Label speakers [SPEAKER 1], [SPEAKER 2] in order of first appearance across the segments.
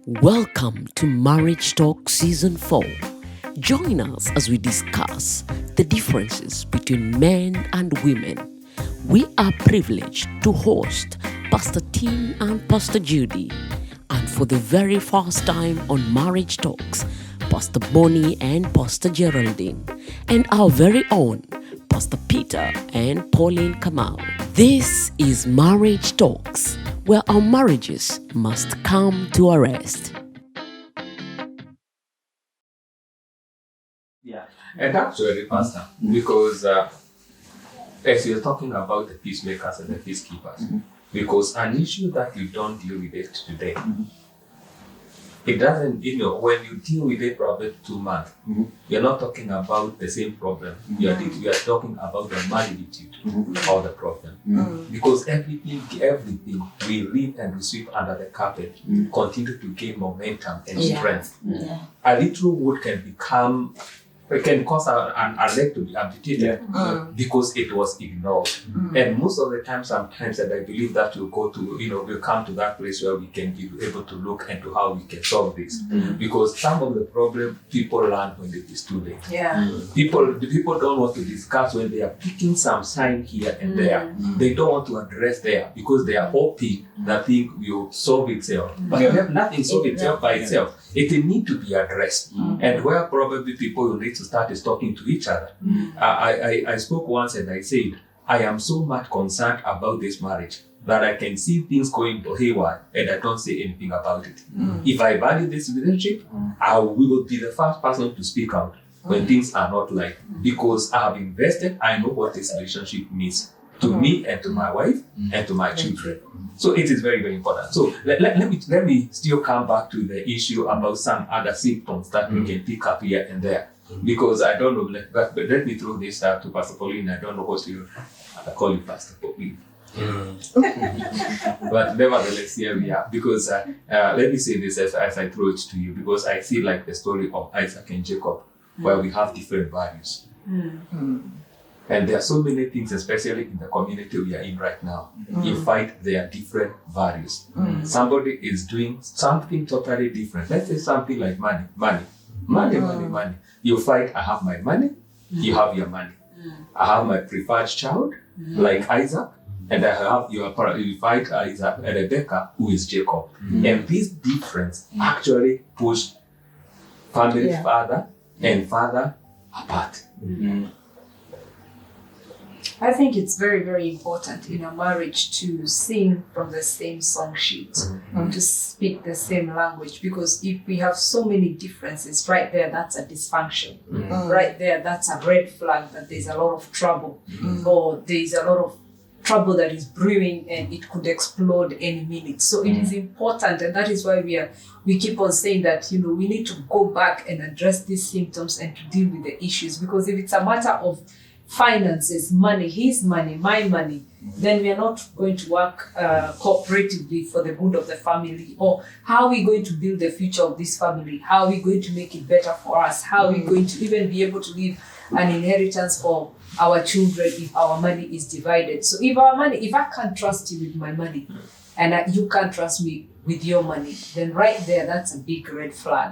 [SPEAKER 1] Welcome to Marriage Talk Season 4. Join us as we discuss the differences between men and women. We are privileged to host Pastor Tim and Pastor Judy. And for the very first time on Marriage Talks, Pastor Bonnie and Pastor Geraldine, and our very own Pastor Peter and Pauline Kamau. This is Marriage Talks, where our marriages must come to a rest.
[SPEAKER 2] Yeah, and actually, Pastor, because as you're talking about the peacemakers and the peacekeepers, because an issue that you don't deal with it today, it doesn't, when you deal with it probably 2 months, you're not talking about the same problem. You are talking about the magnitude of the problem. Because everything we leave and we sweep under the carpet continue to gain momentum and strength. A little wood can cause a leg to be amputated because it was ignored. And most of the time, sometimes, and I believe that we'll come to that place where we can be able to look into how we can solve this. Because some of the problem people learn when it is too late. People don't want to discuss when they are picking some sign here and there. They don't want to address there because they are hoping that thing will solve itself. But nothing solves itself by itself. It will need to be addressed. And where probably people will need to start is talking to each other. I spoke once and I said, I am so much concerned about this marriage that I can see things going haywire and I don't say anything about it. If I value this relationship, I will be the first person to speak out when things are not like, because I have invested, I know what this relationship means to me and to my wife and to my children. So it is very, very important. So let me still come back to the issue about some other symptoms that we can pick up here and there. Because I don't know, but let me throw this to Pastor Pauline. I don't know what I call you Pastor Pauline. But nevertheless, here we are. Because let me say this as I throw it to you, because I see like the story of Isaac and Jacob, where we have different values. And there are so many things, especially in the community we are in right now. You find there are different values. Somebody is doing something totally different. Let's say something like money. You find, I have my money, you have your money. I have my preferred child, like Isaac, and I have you find Isaac and Rebecca, who is Jacob. And this difference actually pushed family father and father apart.
[SPEAKER 3] I think it's very, very important in a marriage to sing from the same song sheet, to speak the same language, because if we have so many differences, right there, that's a dysfunction. Right there, that's a red flag that there's a lot of trouble, or there's a lot of trouble that is brewing and it could explode any minute. So it is important, and that is why we keep on saying that we need to go back and address these symptoms and to deal with the issues, because if it's a matter of finances, money, his money, my money, then we are not going to work cooperatively for the good of the family. Or how are we going to build the future of this family? How are we going to make it better for us? How are we going to even be able to leave an inheritance for our children if our money is divided? So if I can't trust you with my money, and you can't trust me with your money, then right there, that's a big red flag.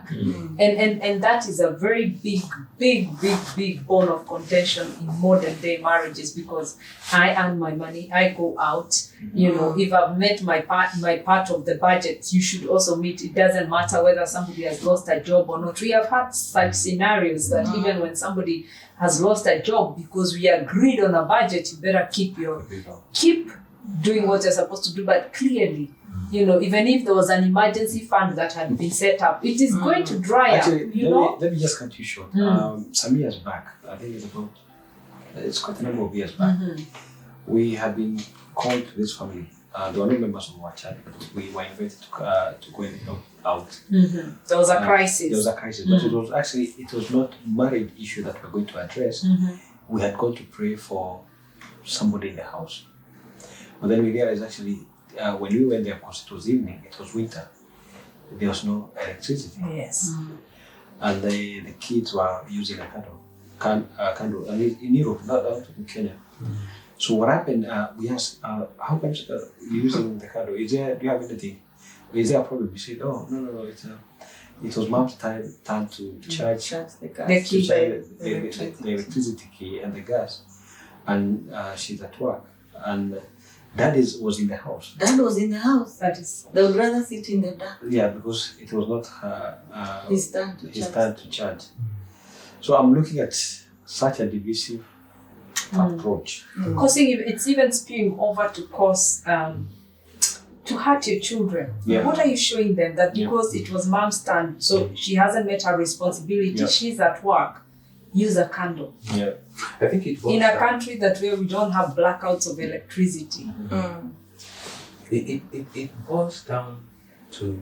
[SPEAKER 3] And that is a very big bone of contention in modern day marriages, because I earn my money, I go out, if I've met my part of the budget, you should also meet. It doesn't matter whether somebody has lost a job or not. We have had such scenarios that even when somebody has lost a job, because we agreed on a budget, you better keep doing what you're supposed to do, but clearly, even if there was an emergency fund that had been set up, it is going to dry up.
[SPEAKER 4] Let me just cut you short. Some years back, I think it's quite a number of years back, we had been called to this family. There were no members of our church, but we were invited to go and help out.
[SPEAKER 3] There was a crisis.
[SPEAKER 4] But it was not marriage issue that we were going to address. We had gone to pray for somebody in the house. But then we realized actually, when we went there, because it was evening, it was winter, there was no electricity.
[SPEAKER 3] Yes.
[SPEAKER 4] And the kids were using a candle. And in Europe, not in Kenya. So what happened, we asked, how much using the candle? Do you have anything? is there a problem? We said, oh, no, it was mom's time to charge
[SPEAKER 3] The
[SPEAKER 4] to
[SPEAKER 3] key.
[SPEAKER 4] charge the electricity key and the gas, and she's at work, and Dad was in the house.
[SPEAKER 5] Dad was in the house.
[SPEAKER 3] That is.
[SPEAKER 5] They would rather sit in the dark.
[SPEAKER 4] Yeah, because it was not
[SPEAKER 5] His turn to
[SPEAKER 4] charge. So I'm looking at such a divisive approach.
[SPEAKER 3] Causing it's even spewing over to cause to hurt your children.
[SPEAKER 4] Yeah.
[SPEAKER 3] What are you showing them? That because it was mom's turn, so she hasn't met her responsibility,
[SPEAKER 4] Yeah.
[SPEAKER 3] she's at work, use a candle.
[SPEAKER 4] Yeah.
[SPEAKER 2] I think it was
[SPEAKER 3] In a country where we don't have blackouts of electricity.
[SPEAKER 2] It boils down to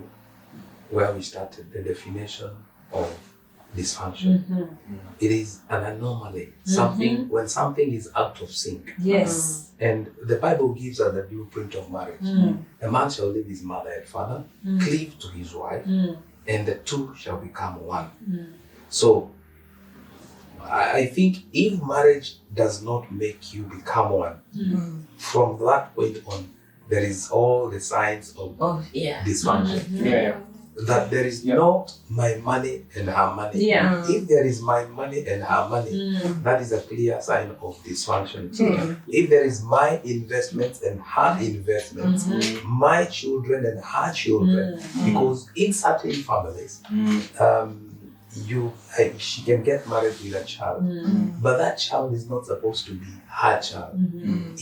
[SPEAKER 2] where we started, the definition of dysfunction. It is an anomaly. When something is out of sync.
[SPEAKER 3] Yes.
[SPEAKER 2] And the Bible gives us the blueprint of marriage. A man shall leave his mother and father, cleave to his wife, and the two shall become one. So I think if marriage does not make you become one, from that point on, there is all the signs of dysfunction. That there is not my money and her money.
[SPEAKER 3] Yeah.
[SPEAKER 2] If there is my money and her money, that is a clear sign of dysfunction. If there is my investments and her investments, my children and her children, because in certain families, she can get married with a child, but that child is not supposed to be her child.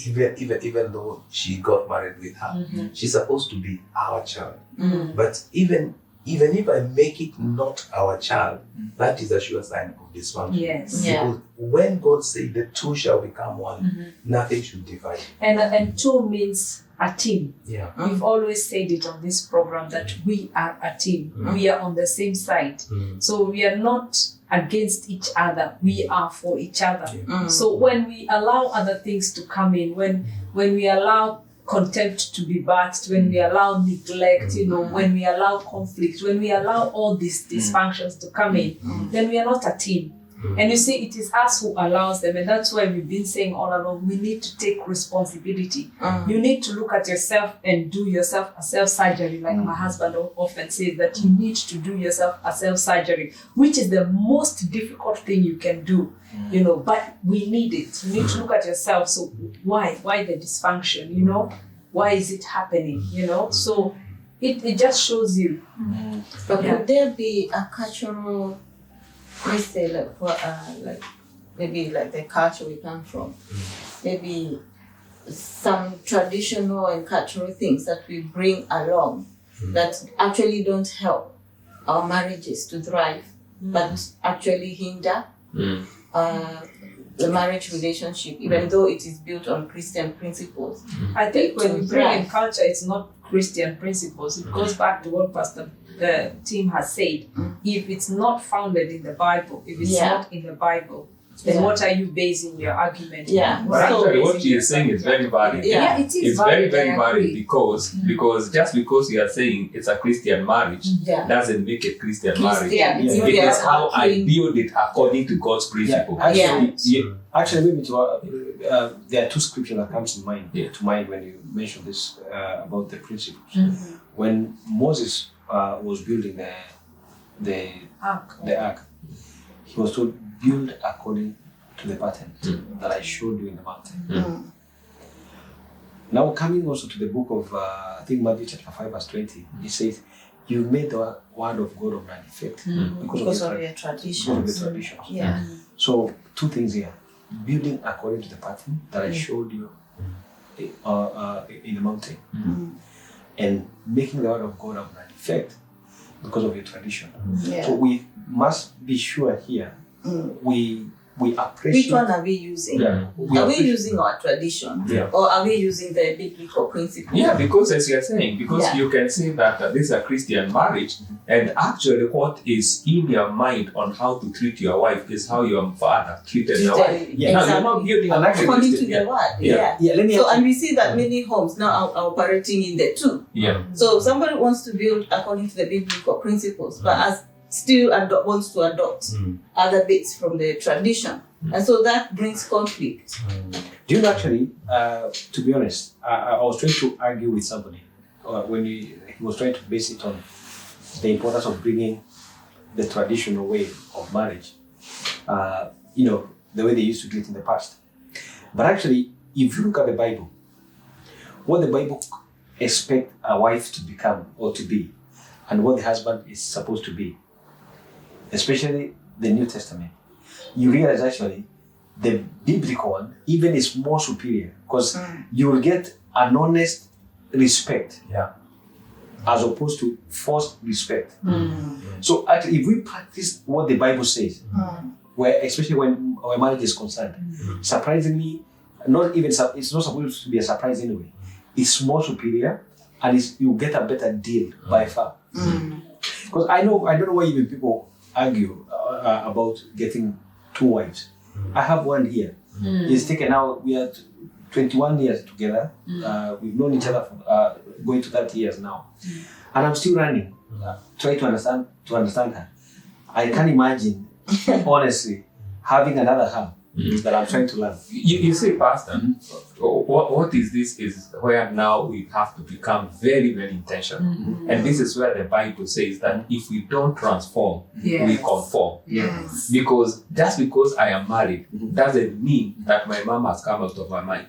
[SPEAKER 2] Even though she got married with her, she's supposed to be our child. But even if I make it not our child, that is a sure sign of dysfunction.
[SPEAKER 3] Yes.
[SPEAKER 2] Because when God said the two shall become one, nothing should divide.
[SPEAKER 3] And two means a team.
[SPEAKER 2] Yeah.
[SPEAKER 3] We've always said it on this program that we are a team. We are on the same side. So we are not against each other. We are for each other. So when we allow other things to come in, when we allow contempt to be batched, when we allow neglect, when we allow conflict, when we allow all these dysfunctions to come in, then we are not a team. And you see, it is us who allows them, and that's why we've been saying all along, we need to take responsibility. You need to look at yourself and do yourself a self-surgery, like my husband often says, that you need to do yourself a self-surgery, which is the most difficult thing you can do, but we need it. You need to look at yourself. So why the dysfunction, why is it happening, so it just shows you.
[SPEAKER 5] But could there be a cultural, let's say, like maybe like the culture we come from, maybe some traditional and cultural things that we bring along that actually don't help our marriages to thrive, but actually hinder the marriage relationship, even though it is built on Christian principles.
[SPEAKER 3] I think when we bring in culture, it's not Christian principles. It goes back to what Pastor the team has said. If it's not founded in the Bible, if it's not in the Bible, then what are you basing your argument on?
[SPEAKER 2] But actually, what she is saying is very valid.
[SPEAKER 3] Yeah, it is
[SPEAKER 2] It's
[SPEAKER 3] valid,
[SPEAKER 2] very, very
[SPEAKER 3] I
[SPEAKER 2] valid
[SPEAKER 3] agree.
[SPEAKER 2] because just because you are saying it's a Christian marriage doesn't make it Christian marriage.
[SPEAKER 5] Christian,
[SPEAKER 2] It is how I build it according to God's principle.
[SPEAKER 4] Actually, maybe there are two scriptures that comes to mind when you mention this about the principles. When Moses was building the ark, he was told, build according to the pattern that I showed you in the mountain. Now coming also to the book of I think Matthew chapter 5 verse 20, it says, you made the word of God of none effect
[SPEAKER 5] because of your traditions.
[SPEAKER 4] So two things here: building according to the pattern that I showed you in the mountain, and making the word of God of none effect because of your tradition. So we must be sure here we appreciate.
[SPEAKER 5] Which one are we using? Are we using our tradition, or are we using the biblical principle?
[SPEAKER 2] Yeah, because as you are saying, you can say that this is a Christian marriage, and actually what is in your mind on how to treat your wife is how your father treated your wife. Now you're not building
[SPEAKER 5] according to the word. And we see that many homes now are operating in the two. So somebody wants to build according to the biblical principles, but still wants to adopt other bits from the tradition. And so that brings conflict.
[SPEAKER 4] Do you know, actually, to be honest, I was trying to argue with somebody when he was trying to base it on the importance of bringing the traditional way of marriage, the way they used to do it in the past. But actually, if you look at the Bible, what the Bible expects a wife to become or to be, and what the husband is supposed to be, especially the New Testament, you realize actually the biblical one even is more superior, because you will get an honest respect, as opposed to forced respect. So actually, if we practice what the Bible says, where especially when marriage is concerned, surprisingly, it's not supposed to be a surprise anyway. It's more superior, and you get a better deal by far. Because I don't know why even people argue about getting 2 wives. I have one here. It's taken out. We are 21 years together. We've known each other for going to 30 years now, and I'm still running. Try to understand her. I can't imagine, honestly, having another her that I'm trying to learn.
[SPEAKER 2] You see, Pastor, what is this is where now we have to become very, very intentional. And this is where the Bible says that if we don't transform, we conform. Because just because I am married doesn't mean that my mom has come out of my mind.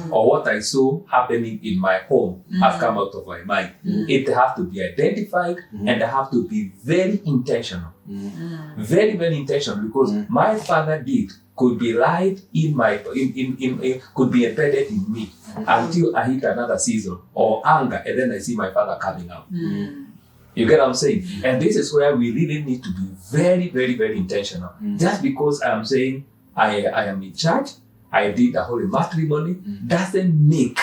[SPEAKER 2] Or what I saw happening in my home has come out of my mind. It has to be identified, and I have to be very intentional. Very, very intentional, because my father could be right in my could be embedded in me until I hit another season or anger, and then I see my father coming out. You get what I'm saying? And this is where we really need to be very, very, very intentional. Just because I'm saying I am in church, I did a holy matrimony, doesn't make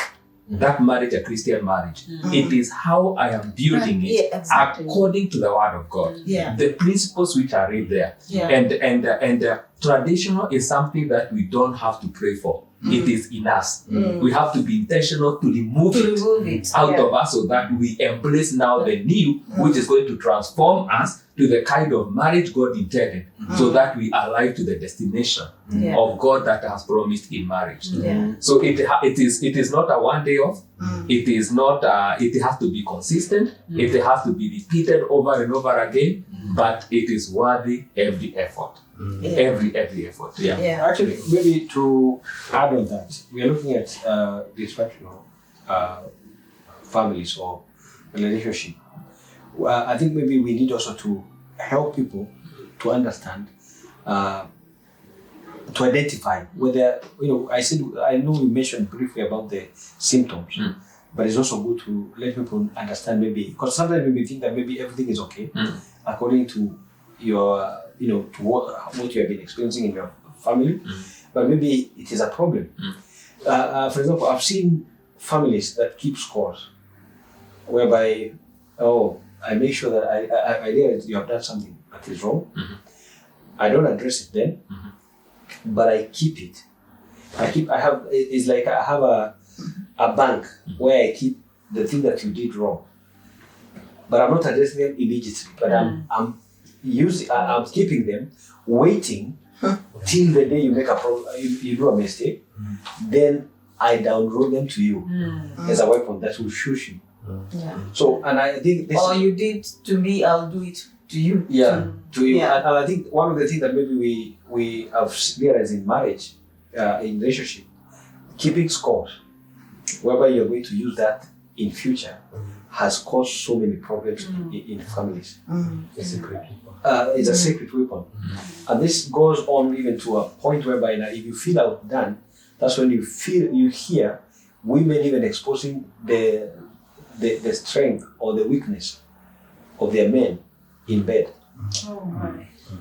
[SPEAKER 2] that marriage a Christian marriage. It is how I am building it according to the Word of God. The principles which are right there. And traditional is something that we don't have to pray for. It is in us. We have to be intentional to remove it out of us, so that we embrace now the new, which is going to transform us to the kind of marriage God intended, so that we align to the destination of God that has promised in marriage. So it is not a one day off. It is not. It has to be consistent. It has to be repeated over and over again. But it is worthy every effort. Every effort.
[SPEAKER 4] Actually, maybe to add on that, we are looking at dysfunctional families or relationship. I think maybe we need also to help people to understand, to identify whether, I know we mentioned briefly about the symptoms, but it's also good to let people understand, maybe, because sometimes we may think that maybe everything is okay according to your, to what you have been experiencing in your family, but maybe it is a problem. For example, I've seen families that keep scores, whereby, I make sure that I realize you have done something that is wrong. I don't address it then, but I keep it. It's like I have a bank where I keep the thing that you did wrong, but I'm not addressing them immediately. But I'm keeping them, waiting till the day you make a problem, you do a mistake, then I download them to you as a weapon that will shoot you. So, and I think this.
[SPEAKER 5] Or you did to me, I'll do it to you.
[SPEAKER 4] To you. And I think one of the things that maybe we have realized in marriage, in relationship, keeping scores, whereby you're going to use that in future, has caused so many problems in families.
[SPEAKER 2] It's a great weapon.
[SPEAKER 4] It's a sacred weapon. And this goes on even to a point whereby now, if you feel outdone, that's when you hear women even exposing the strength or the weakness of their men in bed.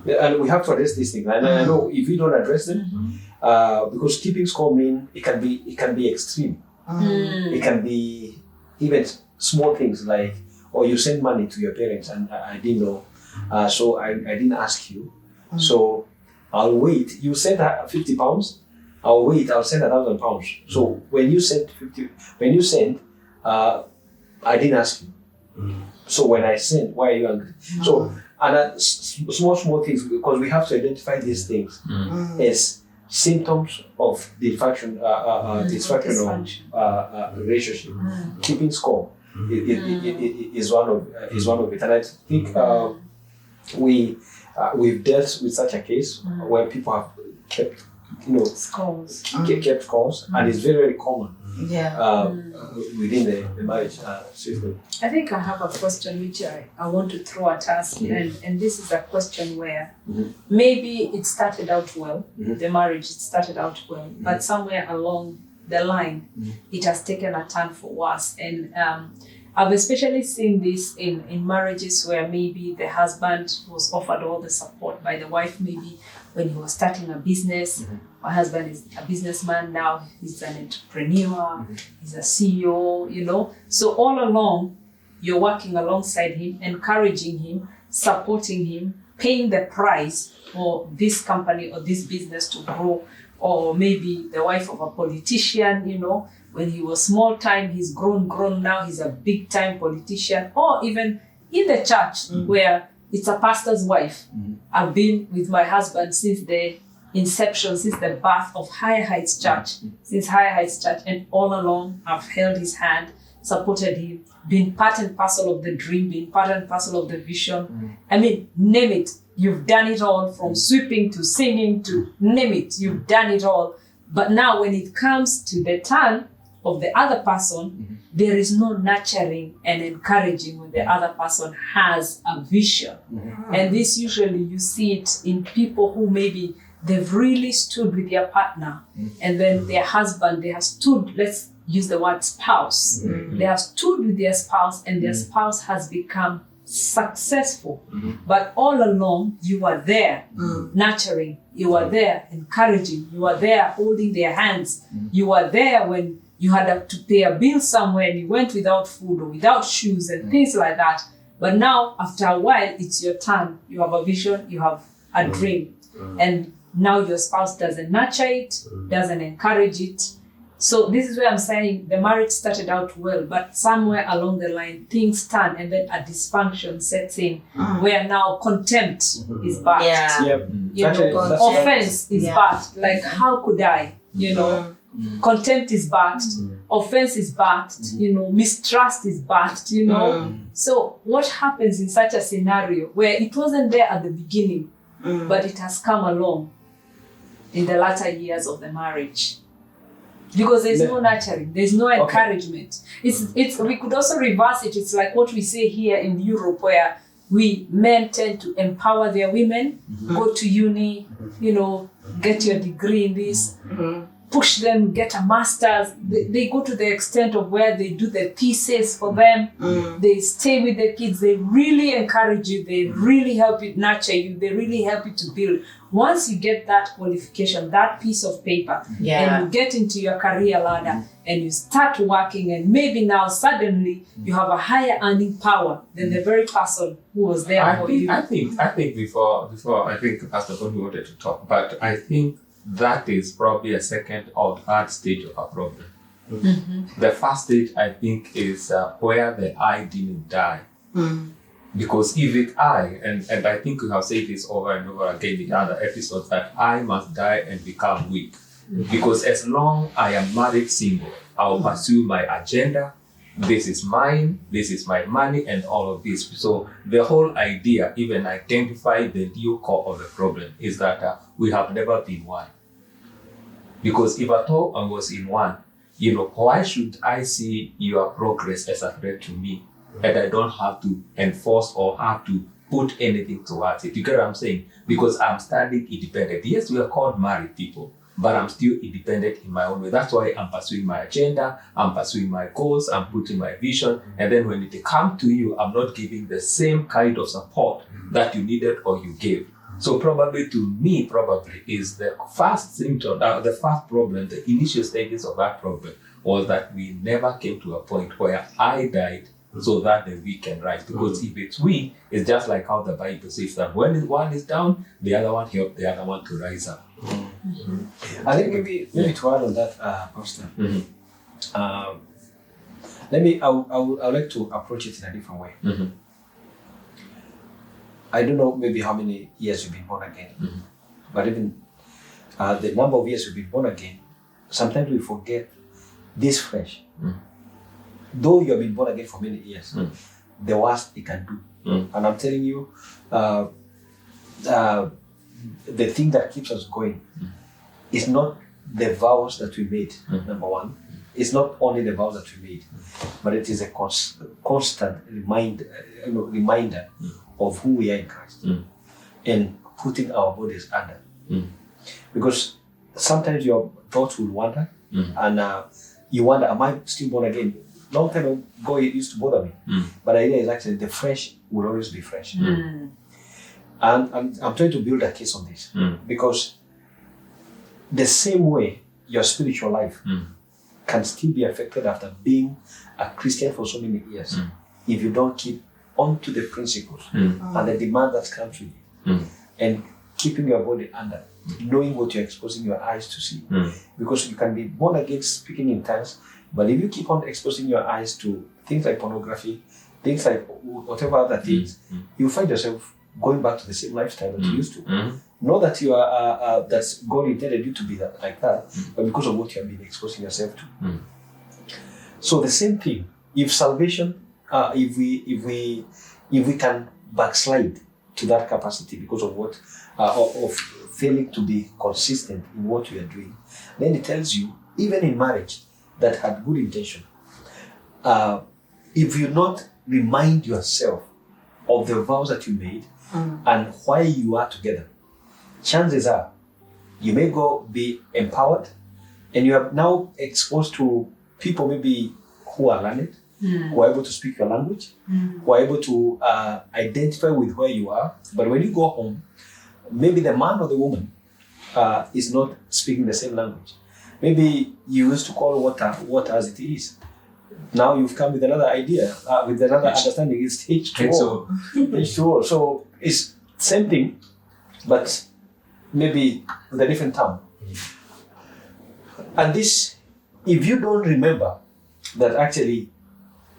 [SPEAKER 4] And we have to address these things. And I know if we don't address them, because keeping score means it can be extreme. It can be even small things like, you send money to your parents and I didn't know, so I didn't ask you, so I'll wait. You sent her £50. I'll wait. I'll send £1,000. So when you sent I didn't ask you. So when I sent, why are you angry? So, and small things, because we have to identify these things as symptoms of dysfunctional relationship. Keeping score. is one of it. And I think we've dealt with such a case where people have kept
[SPEAKER 3] Scores.
[SPEAKER 4] kept scores, and it's very, very common
[SPEAKER 5] Yeah.
[SPEAKER 4] within the marriage system.
[SPEAKER 3] I think I have a question which I want to throw at us, and this is a question where maybe it started out well, the marriage, it started out well, but somewhere along the line, it has taken a turn for worse. And I've especially seen this in marriages where maybe the husband was offered all the support by the wife, maybe when he was starting a business. My husband is a businessman now, he's an entrepreneur, he's a CEO, So all along, you're working alongside him, encouraging him, supporting him, paying the price for this company or this business to grow. Or maybe the wife of a politician, when he was small time, he's grown now, he's a big time politician. Or even in the church where it's a pastor's wife. I've been with my husband since the inception, since the birth of Higher Heights Church, and all along I've held his hand, supported him, been part and parcel of the dream, been part and parcel of the vision. I mean, name it. You've done it all, from sweeping to singing to name it. You've done it all. But now when it comes to the turn of the other person, there is no nurturing and encouraging when the other person has a vision. And this usually you see it in people who maybe they've really stood with their partner, and then their husband, they have stood, let's use the word spouse. They have stood with their spouse, and their spouse has become successful. But all along, you are there nurturing, you are there encouraging, you are there holding their hands, you are there when you had to pay a bill somewhere and you went without food or without shoes and things like that. But now, after a while, it's your turn. You have a vision, you have a dream. And now your spouse doesn't nurture it, doesn't encourage it. So this is where I'm saying the marriage started out well, but somewhere along the line, things turn, and then a dysfunction sets in, where now contempt is birthed. Offense is birthed. Like, how could I? Contempt is birthed, offense is birthed, mistrust is birthed, So what happens in such a scenario where it wasn't there at the beginning, but it has come along in the latter years of the marriage? Because there's no nurturing, there's no encouragement. It's we could also reverse it. It's like what we say here in Europe, where men tend to empower their women, go to uni, get your degree in this, push them, get a master's. They go to the extent of where they do the thesis for them. They stay with the kids. They really encourage you. They really help you, nurture you. They really help you to build. Once you get that qualification, that piece of paper, and you get into your career ladder and you start working, and maybe now suddenly you have a higher earning power than the very person who was there for you.
[SPEAKER 2] I think before I think Pastor Bonnie wanted to talk, but I think that is probably a second or third stage of a problem. The first stage, I think, is where the I didn't die. Because if it and I think we have said this over and over again in other episodes, that I must die and become weak. Because as long I am married single, I will pursue my agenda. This is mine, this is my money, and all of this. So the whole idea, even identify the real core of the problem, is that we have never been one. Because if at all I was in one, why should I see your progress as a threat to me? And I don't have to enforce or have to put anything towards it. You get what I'm saying? Because I'm standing independent. Yes, we are called married people, but I'm still independent in my own way. That's why I'm pursuing my agenda, I'm pursuing my goals, I'm putting my vision. And then when it comes to you, I'm not giving the same kind of support that you needed or you gave. So probably to me, is the first symptom, the first problem, the initial stages of that problem was that we never came to a point where I died so that the weak can rise. Because if it's we, it's just like how the Bible says that when one is down, the other one helps the other one to rise up.
[SPEAKER 4] I think maybe to add on that, Pastor, I would like to approach it in a different way. I don't know maybe how many years you've been born again, but even the number of years you've been born again, sometimes we forget this flesh though you have been born again for many years, the worst it can do. And I'm telling you, the thing that keeps us going is not the vows that we made, number one. It's not only the vows that we made, but it is a constant reminder of who we are in Christ and putting our bodies under. Because sometimes your thoughts will wander and you wonder, am I still born again? Long time ago it used to bother me. But the idea is actually the fresh will always be fresh. And I'm trying to build a case on this because the same way your spiritual life can still be affected after being a Christian for so many years if you don't keep on to the principles and the demand that comes with you and keeping your body under, knowing what you're exposing your eyes to see. Because you can be born again speaking in tongues, but if you keep on exposing your eyes to things like pornography, things like whatever other things, you find yourself going back to the same lifestyle that you used to. Not that you are that God intended you to be like that, but because of what you have been exposing yourself to. So the same thing. If salvation, if we can backslide to that capacity because of what of failing to be consistent in what we are doing, then it tells you, even in marriage that had good intention, if you not remind yourself of the vows that you made and why you are together, chances are you may go be empowered and you are now exposed to people maybe who are learned, who are able to speak your language, who are able to identify with where you are. But when you go home, maybe the man or the woman is not speaking the same language. Maybe you used to call water as it is. Now you've come with another idea, with another understanding. It's H2O. H2O. So it's same thing, but maybe with a different term. And this, if you don't remember that actually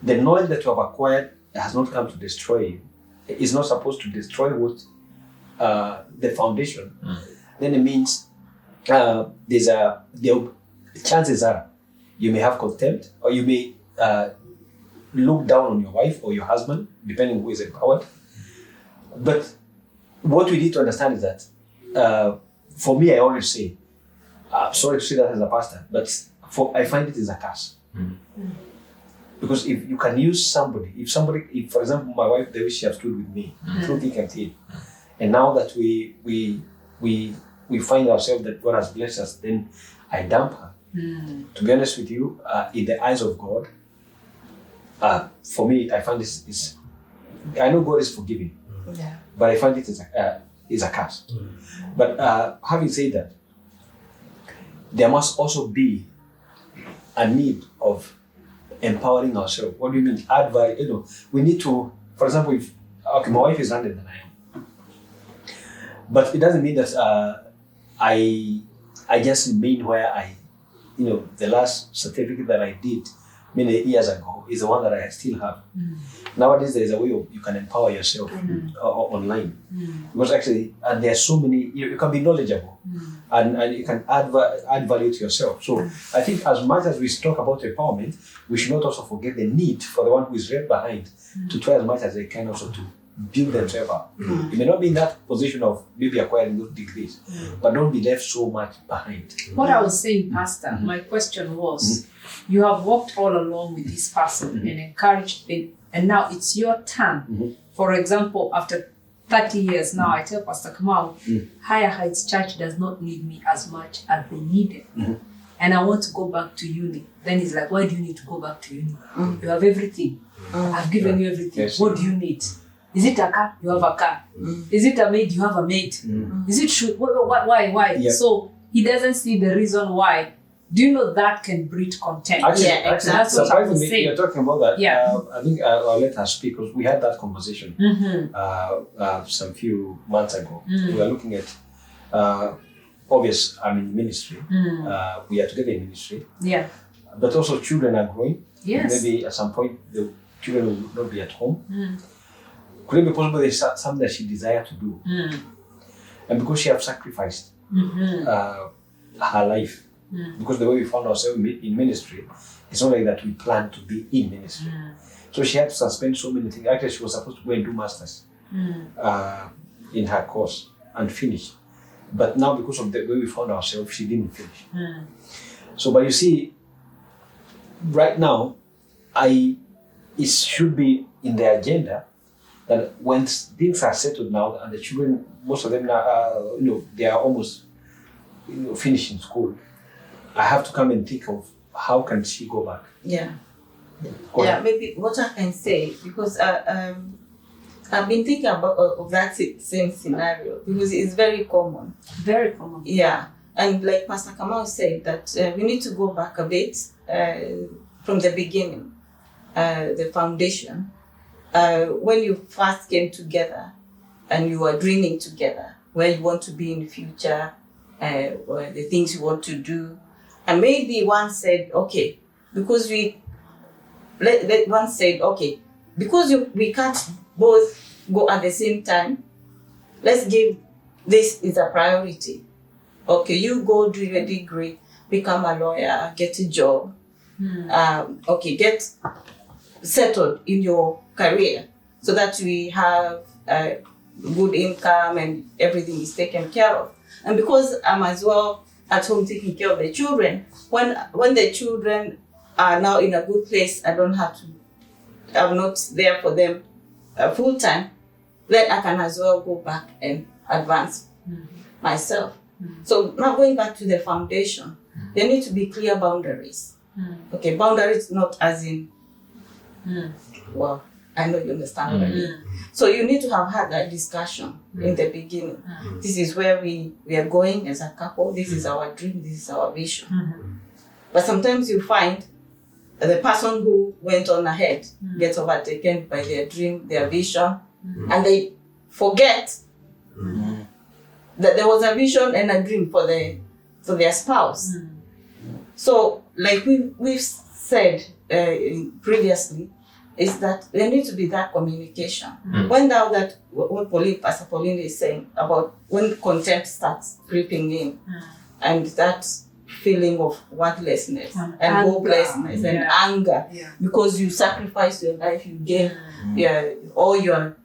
[SPEAKER 4] the knowledge that you have acquired has not come to destroy you, is not supposed to destroy what the foundation, then it means the chances are you may have contempt, or you may look down on your wife or your husband, depending who is empowered. But what we need to understand is that, for me, I always say, I'm sorry to say that as a pastor, but I find it is a curse. Because if you can use somebody, if for example my wife, the way she has stood with me through thick and thin, and now that we find ourselves that God has blessed us, then I dump her. To be honest with you, in the eyes of God, for me, I find this is. I know God is forgiving, but I find it is a curse. But having said that, there must also be a need of empowering ourselves. What do you mean? Add value. We need to, for example, if my wife is younger than I am, but it doesn't mean that I just remain where the last certificate that I did many years ago is the one that I still have. Nowadays, there is a way you can empower yourself online. Because actually, and there are so many, you can be knowledgeable and you can add value to yourself. So I think as much as we talk about empowerment, we should not also forget the need for the one who is right behind to try as much as they can also to build themselves up. You may not be in that position of maybe acquiring those degrees, but don't be left so much behind.
[SPEAKER 3] What I was saying, Pastor, my question was, you have walked all along with this person and encouraged it, and now it's your turn. For example, after 30 years now, I tell Pastor Kamau, Higher Heights Church does not need me as much as they need it. And I want to go back to uni. Then he's like, why do you need to go back to uni? You have everything. I've given you everything. Yes. What do you need? Is it a car? You have a car. Is it a maid? You have a maid. Is it true? Why? Yep. So he doesn't see the reason why. Do you know that can breed contempt?
[SPEAKER 4] Actually, exactly. That's what I was saying. You're talking about that.
[SPEAKER 3] Yeah.
[SPEAKER 4] I think I'll let her speak because we had that conversation some few months ago. We were looking at ministry. We are together in ministry.
[SPEAKER 3] Yeah.
[SPEAKER 4] But also children are growing.
[SPEAKER 3] Yes.
[SPEAKER 4] Maybe at some point the children will not be at home. Could it be possible there's something that she desires to do? And because she has sacrificed her life because the way we found ourselves in ministry, it's not like that we planned to be in ministry. So she had to suspend so many things. Actually, she was supposed to go and do masters in her course and finish. But now, because of the way we found ourselves, she didn't finish. So, but you see, right now, it should be in the agenda that when things are settled now and the children, most of them now, they are almost finishing school, I have to come and think of how can she go back. Go ahead.
[SPEAKER 5] Maybe what I can say, because I've been thinking about of that same scenario, because it's very common.
[SPEAKER 3] Very common.
[SPEAKER 5] Yeah, and like Pastor Kamau said, that we need to go back a bit from the beginning, the foundation. When you first came together and you were dreaming together, where you want to be in the future, or the things you want to do. And maybe one said, okay, because one said, okay, because we can't both go at the same time, let's give this is a priority. Okay, you go do your degree, become a lawyer, get a job. Okay, get settled in your career so that we have a good income and everything is taken care of. And because I'm as well at home taking care of the children, when the children are now in a good place, I'm not there for them full time, then I can as well go back and advance myself. So now going back to the foundation, there need to be clear boundaries. Okay, boundaries not as in, well, I know you understand what I mean. So you need to have had that discussion in the beginning. This is where we are going as a couple. This is our dream. This is our vision. But sometimes you find the person who went on ahead gets overtaken by their dream, their vision, and they forget that there was a vision and a dream for their spouse. So, like we've said previously, is that there needs to be that communication. When now that what Pastor Pauline is saying about when contempt starts creeping in, and that feeling of worthlessness and hopelessness and anger, because you sacrifice your life, you gave all your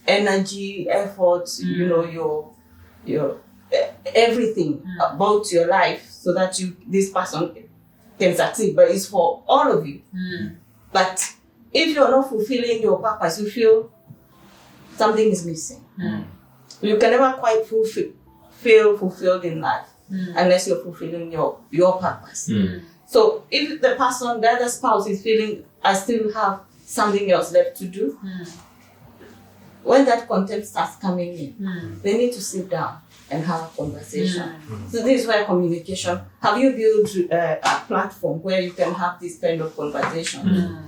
[SPEAKER 5] energy, effort, your everything about your life, so that this person can succeed. But it's for all of you. But if you're not fulfilling your purpose, you feel something is missing. You can never quite feel fulfilled in life unless you're fulfilling your purpose. So if the other spouse is feeling, I still have something else left to do, when that contempt starts coming in, they need to sit down and have a conversation. So this is where communication, have you built a platform where you can have this kind of conversation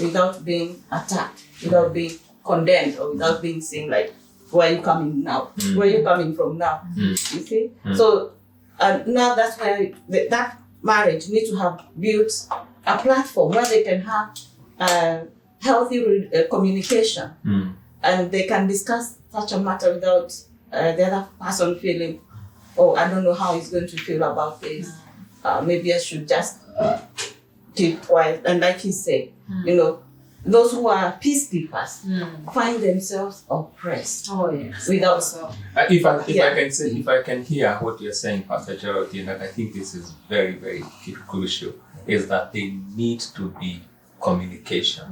[SPEAKER 5] without being attacked, without being condemned, or without being seen like, where are you coming now? Where are you coming from now? You see? So now that's where that marriage needs to have built a platform where they can have healthy communication, and they can discuss such a matter without the other person feeling, oh, I don't know how he's going to feel about this. Maybe I should just keep quiet. And like he said, those who are peacekeepers find themselves oppressed.
[SPEAKER 3] Oh yes.
[SPEAKER 5] Without
[SPEAKER 2] if I can hear what you're saying, Pastor Geraldine, and I think this is very, very crucial, is that they need to be communication.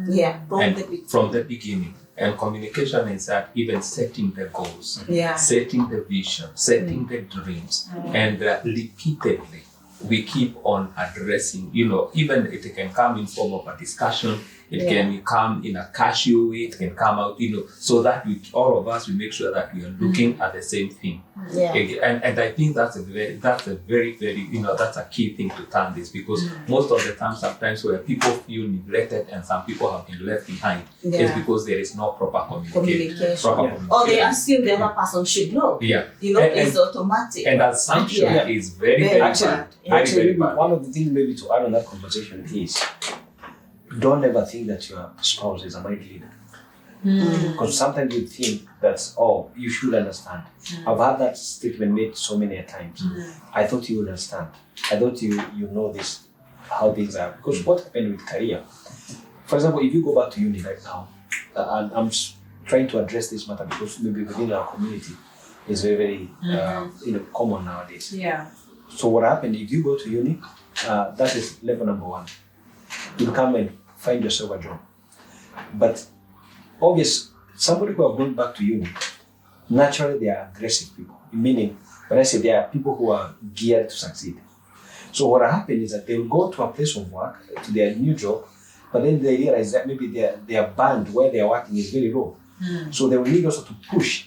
[SPEAKER 2] From the beginning. And communication is that even setting the goals, setting the vision, setting the dreams, and repeatedly we keep on addressing, even it can come in form of a discussion, it can come in a casual way, it can come out, so that all of us, we make sure that we are looking at the same thing. And I think that's a very, very, that's a key thing to turn this, because most of the time, sometimes where people feel neglected and some people have been left behind, is because there is no proper communication.
[SPEAKER 5] Or they assume the other person should know. It's automatic.
[SPEAKER 2] And assumption is very, very bad.
[SPEAKER 4] Actually, one of the things maybe to add on that conversation is, don't ever think that your spouse is a mind leader. Because sometimes you think That's, oh, you should understand. I've had that statement made so many times. I thought you would understand. I thought you know this, how things are. Because what happened with career, for example, if you go back to uni right now, and I'm trying to address this matter because maybe within our community is very, very common nowadays.
[SPEAKER 3] Yeah.
[SPEAKER 4] So what happened, if you go to uni, that is level number one. You'll come and find yourself a job. But obviously, somebody who have gone back to uni, naturally they are aggressive people. Meaning, when I say they are people who are geared to succeed. So what happened is that they will go to a place of work, to their new job, but then they realize that maybe their band where they are working is very low. So they will need also to push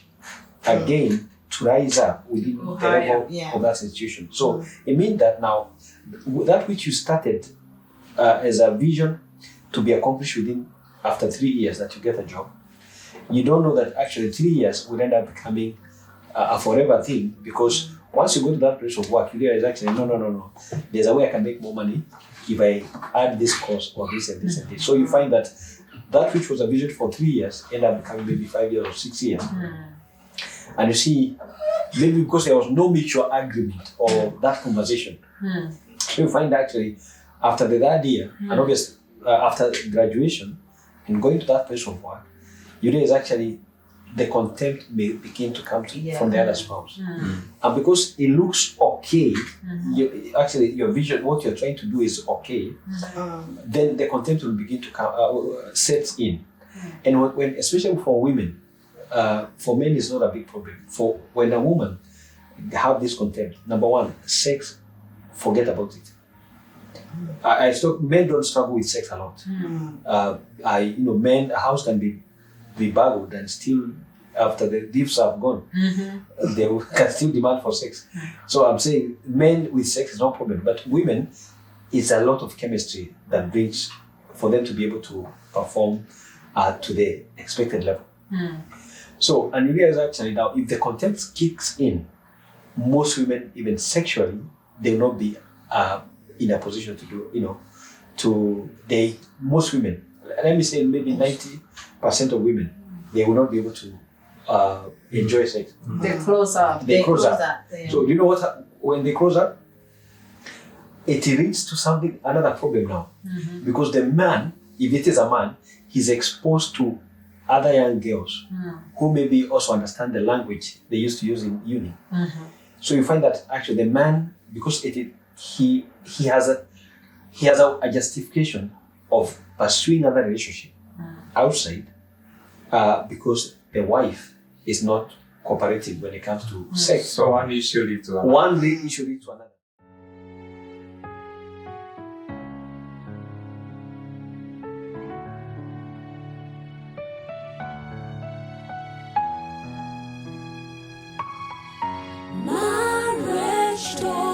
[SPEAKER 4] again to rise up within the level of that institution. So it means that now, that which you started as a vision to be accomplished within after 3 years that you get a job, you don't know that actually 3 years will end up becoming a forever thing, because once you go to that place of work, you realize actually, no. There's a way I can make more money if I add this course or this and this and this. So you find that which was a vision for 3 years end up becoming maybe 5 years or 6 years. And you see, maybe because there was no mutual agreement or that conversation. So you find actually after the third year, and obviously after graduation and going to that place of work, you realize actually the contempt may begin to come from the other spouse. And because it looks okay, actually your vision, what you're trying to do is okay, then the contempt will begin to come, sets in. And when, especially for women, for men it's not a big problem. For when a woman have this contempt, number one, sex, forget about it. Men don't struggle with sex a lot. Men, a house can be burgled and still, after the thieves have gone, they can still demand for sex. So I'm saying men with sex is no problem, but women, it's a lot of chemistry that brings for them to be able to perform to the expected level. So, and you realize actually now, if the contempt kicks in, most women, even sexually, they will not be in a position to do, most women, let me say maybe 90% of women, they will not be able to enjoy sex.
[SPEAKER 3] They close up.
[SPEAKER 5] They close up.
[SPEAKER 4] So you know what, when they close up, it leads to another problem now. Because the man, if it is a man, he's exposed to other young girls who maybe also understand the language they used to use in uni. So you find that actually the man, because he has a justification of pursuing another relationship outside, because the wife is not cooperative when it comes to sex.
[SPEAKER 2] So one issue leads to another.
[SPEAKER 4] One issue leads to another.
[SPEAKER 1] Marriage Talk.